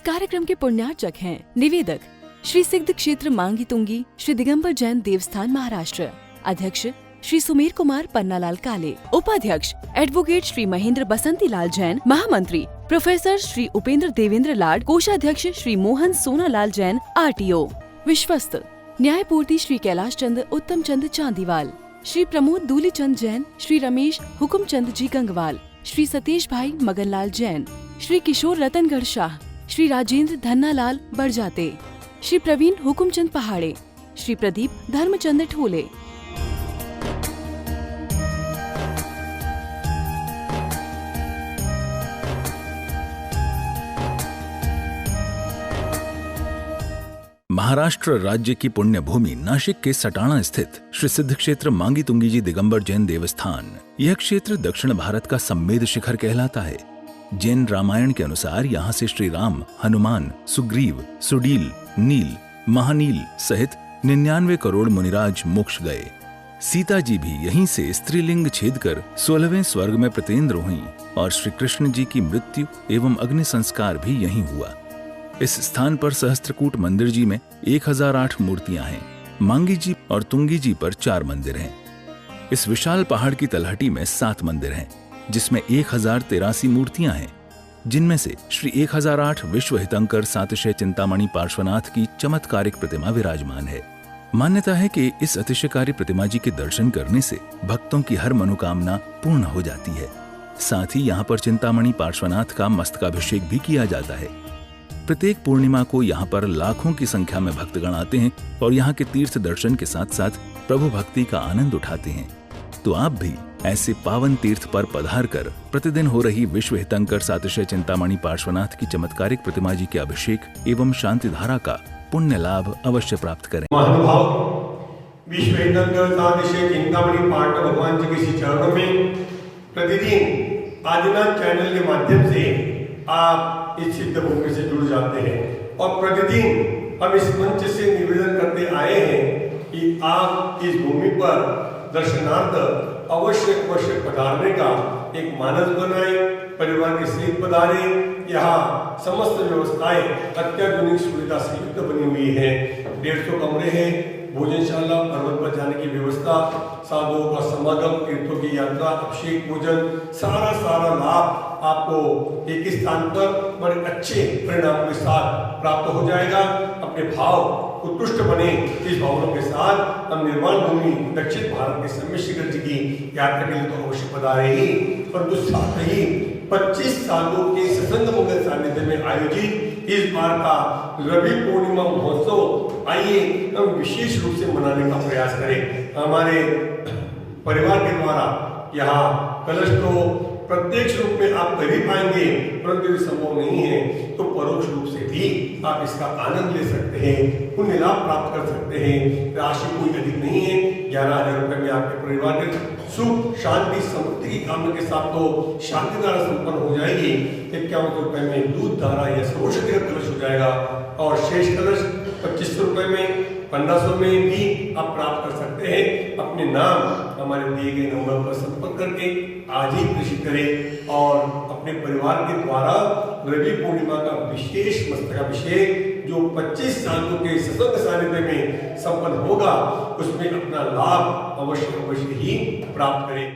कार्यक्रम के पुण्यार्चक हैं निवेदक श्री सिद्ध क्षेत्र मांगी तुंगी श्री दिगंबर जैन देवस्थान महाराष्ट्र, अध्यक्ष श्री सुमेर कुमार पन्नालाल काले, उपाध्यक्ष एडवोकेट श्री महेंद्र बसंती लाल जैन, महामंत्री प्रोफेसर श्री उपेंद्र देवेंद्र लाड, कोषाध्यक्ष श्री मोहन सोनालाल जैन RTO, विश्वस्त न्यायपूर्ति श्री कैलाश चंद उत्तम चंद चांदीवाल, श्री प्रमोद दूली चंद जैन, श्री रमेश हुकुम चंद जी गंगवाल, श्री सतीश भाई मगनलाल जैन, श्री किशोर रतनगढ़ शाह, श्री राजेंद्र धन्नालाल बड़जाते, श्री प्रवीण हुकुमचंद पहाड़े, श्री प्रदीप धर्मचंद ठोले। महाराष्ट्र राज्य की पुण्य भूमि नाशिक के सटाणा स्थित श्री सिद्ध क्षेत्र मांगी तुंगी जी दिगंबर जैन देवस्थान, यह क्षेत्र दक्षिण भारत का सम्मेद शिखर कहलाता है। जैन रामायण के अनुसार यहाँ से श्री राम, हनुमान, सुग्रीव, सुडील, नील, महानील सहित 99 करोड़ मुनिराज मोक्ष गए। सीता जी भी यहीं से स्त्रीलिंग छेद कर 16वें स्वर्ग में प्रतिन्द्र हुईं और श्री कृष्ण जी की मृत्यु एवं अग्नि संस्कार भी यहीं हुआ। इस स्थान पर सहस्त्रकूट मंदिर जी में 1008 मूर्तियां हैं। मांगी जी और तुंगी जी पर 4 मंदिर हैं। इस विशाल पहाड़ की तलहटी में 7 मंदिर हैं, जिसमें 1083 मूर्तियां हैं, जिनमें से श्री 1008 विश्व हितंकर सातिशय चिंतामणि पार्श्वनाथ की चमत्कारिक प्रतिमा विराजमान है। मान्यता है कि इस अतिशयकारी प्रतिमा जी के दर्शन करने से भक्तों की हर मनोकामना पूर्ण हो जाती है। साथ ही यहाँ पर चिंतामणि पार्श्वनाथ का मस्तकाभिषेक भी किया जाता है। प्रत्येक पूर्णिमा को यहाँ पर लाखों की संख्या में भक्तगण आते हैं और यहाँ के तीर्थ दर्शन के साथ साथ प्रभु भक्ति का आनंद उठाते हैं। तो आप भी ऐसे पावन तीर्थ पर पधार कर प्रतिदिन हो रही विश्व हितंकर सातिशय चिंतामणि पार्श्वनाथ की चमत्कारिक प्रतिमा जी के अभिषेक एवं शांति धारा का पुण्य लाभ अवश्य प्राप्त करें। महानुभाव, विश्व हितंकर सातिशय चिंतामणि पार्श्व भगवान जी के चरणों में प्रतिदिन आदिनाथ चैनल के माध्यम से आप इस सिद्ध भूमि से जुड़ जाते हैं और प्रतिदिन हम इस मंच से निवेदन करते आए हैं कि आप इस भूमि पर दर्शनार्थ अवश्य पधारने का एक मानस बनाए, परिवार के सहित पधारे। यहाँ समस्त व्यवस्थाएं अत्याधुनिक सुविधा से युक्त बनी हुई है। 150 कमरे हैं, भोजनशाला, पर्वत पर जाने की व्यवस्था, साधुओं का समागम, तीर्थों की यात्रा, अभिषेक, पूजन, सारा लाभ आपको एक स्थान पर बड़े अच्छे परिणाम के साथ प्राप्त हो जाएगा। अपने भाव उत्कृष्ट बने, इस भावनाओं के साथ हम निर्माण भूमि दक्षिण भारत के सम्य शिखर जी की यात्रा के लिए तो अवश्य पधारे ही, परंतु साथ ही 25 सालों के सत्संग मंगल सानिध्य में आयोजित इस बार का रवि पूर्णिमा महोत्सव आइए हम विशेष रूप से मनाने का प्रयास करें। हमारे परिवार के द्वारा यहाँ कलश तो प्रत्यक्ष रूप में आप कर ही पाएंगे, परंतु यदि संभव नहीं है तो परोक्ष रूप से भी आप इसका आनंद ले सकते हैं, पुण्य लाभ प्राप्त कर सकते हैं। राशि कोई अधिक नहीं है, 11,000 रुपए में आपके परिवार के सुख शांति समृद्धि की कामना के साथ तो शांति धारा संपन्न हो जाएगी। 51 रुपए में दूध धारा या सर्वोषधि का कलश हो जाएगा और शेष कलश 2500 रुपए में, 1500 में भी आप प्राप्त कर सकते हैं। अपने नाम हमारे दिए गए नंबर पर संपर्क करके आज ही प्रेषित करें और अपने परिवार के द्वारा रवि पूर्णिमा का विशेष मस्तकाभिषेक जो 25 सालों के सत्संग सानिध्य में संपन्न होगा, उसमें अपना लाभ अवश्य ही प्राप्त करें।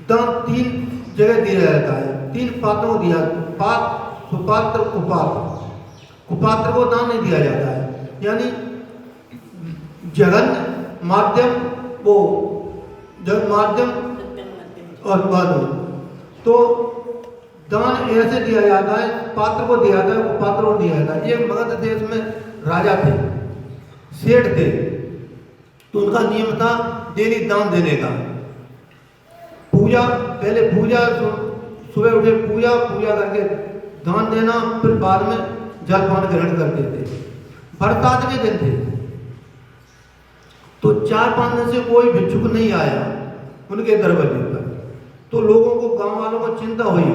दान 3 जगह दिया जाता है, 3 पात्रों दिया, पात्र सुपात्र, कुपात्र। कुपात्र को दान नहीं दिया जाता है, यानी जघन्य, माध्यम, वो जग माध्यम और बादल। तो दान ऐसे दिया जाता है, पात्र को दिया जाता है, कुपात्र को दिया जाता है। ये मगध देश में राजा थे, सेठ थे, तो उनका नियम था डेली दान देने का। पूजा, पहले पूजा, सुबह उठे पूजा करके दान देना, फिर बाद में जलपान ग्रहण करते थे। बरसात के दिन थे, तो 4-5 दिन से कोई भिक्षुक नहीं आया उनके दरवाजे पर। तो लोगों को, गांव वालों को चिंता हुई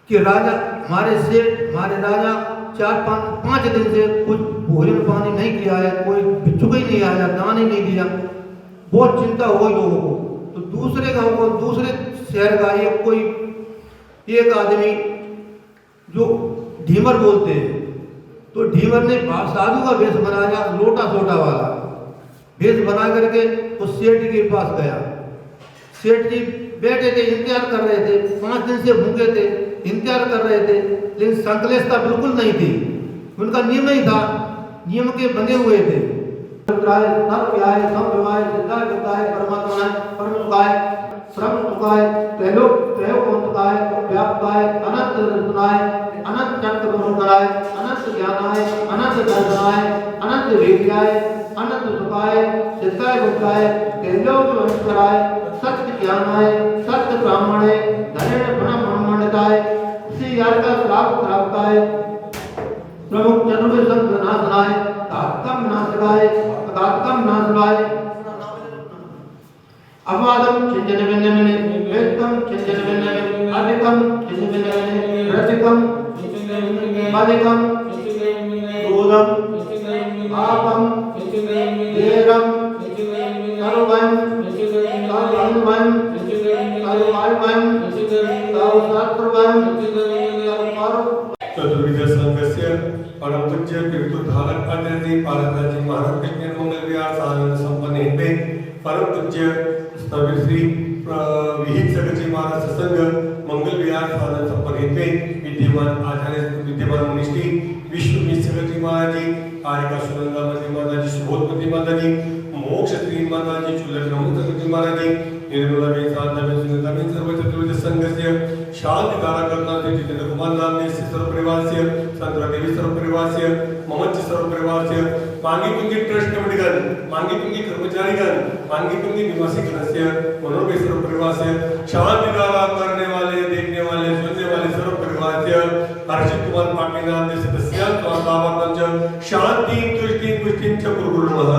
कि राजा, हमारे सेठ, हमारे राजा 4-5 दिन से कुछ भोजन पानी नहीं किया है, कोई भिक्षुक ही नहीं आया, दान ही नहीं दिया। बहुत चिंता हुई लोगों को। तो दूसरे गांव को, दूसरे शहर का एक आदमी जो ढीमर बोलते हैं, तो ढीमर ने साधु का वेश बनाया, लोटा सोटा वाला वेश बना करके उस सेठ के पास गया। सेठ जी बैठे थे, इंतजार कर रहे थे, 5 दिन से भूखे थे, इंतजार कर रहे थे, लेकिन संकलेशता बिल्कुल नहीं थी। उनका नियम ही था, नियम के बंधे हुए थे। अनंत चक्र अनुग्रहाय, अनंत ज्ञानाय, अनंत दर्शनाय, अनंत वेद्याय, अनंत सुखाय, सिद्धाय बुद्धाय, तेजोग वंशकराय, सत्य ज्ञानाय, सत्य ब्राह्मणे, धनेन ब्रह्मण्यताय, श्री यार का श्रावकाय, प्रमुख चतुर्वेद संत नाशनाय, तात्कम नाशकाय, तात्कम नाशकाय, अवादम चिंतन विनमने, वेदम चिंतन विनमने, अधिकम चिंतन विनमने, रतिकम अधिकम, दूधम, आपम, देरम, सर्वम, सर्वम, सर्वम, सर्वम, चतुर्विध संघस्य परम पूज्य तीर्थोद्धारक आचार्य पालकराजी महाराज के मंगल विहार सानंद संपन्न हेते परम पूज्य स्तवीर श्री विहित सगजी महाराज सत्संग मंगल विहार सानंद संपन्न हेते विद्यमान आचार्य विद्यमान मुनिष्ठी विश्व सगजी महाराज जी, आरिका सुनंदा मती माता जी, सुबोधमती माता जी, मोक्ष श्री माता जी, चुल्लट नमो सगजी महाराज जी, निर्मला में शांता में सुनिता में सर्व चतुर्विध संघस्य शांति धारा करना थे जितेंद्र कुमार नाम ने सर्व परिवारस्य, संतरा देवी सर्व परिवारस्य, ममच सर्व परिवारस्य, मांगी पुंगी ट्रस्ट कमिटीगण, मांगी पुंगी कर्मचारीगण, मांगी पुंगी निवासी गणस्य, मनोरम सर्व परिवारस्य, शांति धारा करने वाले, देखने वाले, सुनने वाले सर्व परिवारस्य, हर्षित कुमार पाटिल नाम ने सदस्य स्वास्थ्य शांति तुष्टि पुष्टि च गुरुर्मः।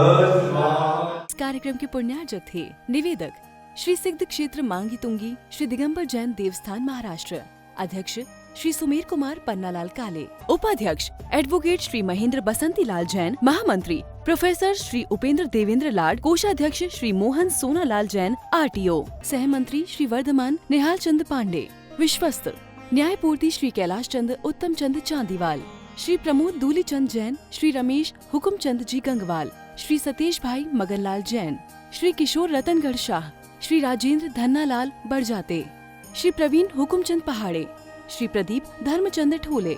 इस कार्यक्रम के पुण्यार्जक थे निवेदक श्री सिद्ध क्षेत्र मांगी तुंगी श्री दिगंबर जैन देवस्थान महाराष्ट्र, अध्यक्ष श्री सुमेर कुमार पन्नालाल काले, उपाध्यक्ष एडवोकेट श्री महेंद्र बसंती लाल जैन, महामंत्री प्रोफेसर श्री उपेंद्र देवेंद्र लाड, कोषाध्यक्ष श्री मोहन सोनालाल जैन RTO, सहमंत्री श्री वर्धमान निहाल चंद पांडे, विश्वस्त न्यायपूर्ति श्री कैलाश चंद उत्तम चंद चांदीवाल, श्री प्रमोद दूली चंद जैन, श्री रमेश हुकुम चंद जी गंगवाल, श्री सतीश भाई मगनलाल जैन, श्री किशोर रतनगढ़ शाह, श्री राजेंद्र धन्नालाल बड़जाते, श्री प्रवीण हुकुमचंद पहाड़े, श्री प्रदीप धर्मचंद ठोले।